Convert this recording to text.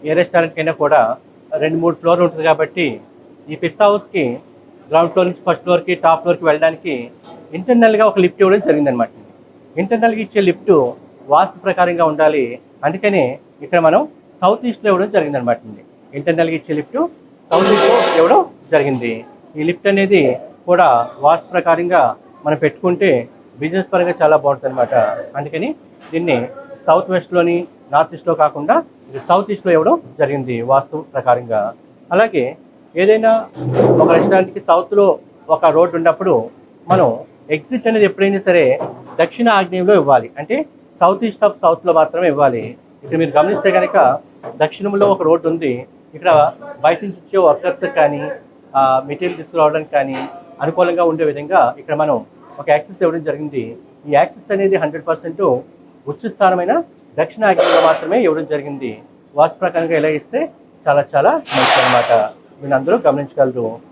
ఏ రెస్టారెంట్కైనా కూడా 2, 3 ఫ్లోర్లు ఉంటుంది కాబట్టి ఈ పిస్తా హౌస్కి గ్రౌండ్ ఫ్లోర్ నుంచి ఫస్ట్ ఫ్లోర్కి టాప్ ఫ్లోర్కి వెళ్ళడానికి ఇంటర్నల్గా ఒక లిఫ్ట్ ఇవ్వడం జరిగిందనమాట. ఇంటర్నల్గా ఇచ్చే లిఫ్ట్ వాస్తు ప్రకారంగా ఉండాలి. అందుకని ఇక్కడ మనం సౌత్ ఈస్ట్లో ఇవ్వడం జరిగిందనమాట. ఇంటర్నల్గా ఇచ్చే లిఫ్ట్ సౌత్ ఈస్ట్లో ఇవ్వడం జరిగింది. ఈ లిఫ్ట్ అనేది కూడా వాస్తు ప్రకారంగా మనం పెట్టుకుంటే బిజినెస్ పరంగా చాలా బాగుంటుంది అనమాట. అందుకని దీన్ని సౌత్ వెస్ట్లోని నార్త్ ఈస్ట్లో కాకుండా ఇది సౌత్ ఈస్ట్లో ఇవ్వడం జరిగింది వాస్తు ప్రకారంగా. అలాగే ఏదైనా ఒక రెస్టారెంట్కి సౌత్లో ఒక రోడ్డు ఉన్నప్పుడు మనం ఎగ్జిట్ అనేది ఎప్పుడైనా సరే దక్షిణ ఆగ్నేయంలో ఇవ్వాలి. అంటే సౌత్ ఈస్ట్ ఆఫ్ సౌత్లో మాత్రమే ఇవ్వాలి. ఇక్కడ మీరు గమనిస్తే కనుక దక్షిణంలో ఒక రోడ్డు ఉంది. ఇక్కడ బయట నుంచి వచ్చే వర్కర్స్ కానీ మెటీరియల్ తీసుకురావడానికి కానీ అనుకూలంగా ఉండే విధంగా ఇక్కడ మనం ఒక యాక్సెస్ ఇవ్వడం జరిగింది. ఈ యాక్సెస్ అనేది 100% ఉచ్చ స్థానమైన దక్షిణ ఆగ్నేయంలో మాత్రమే ఇవ్వడం జరిగింది. వాస్తు ప్రకారంగా ఇలా ఇస్తే చాలా చాలా మంచిది అనమాట. మీరు అందరూ గమనించగలరు.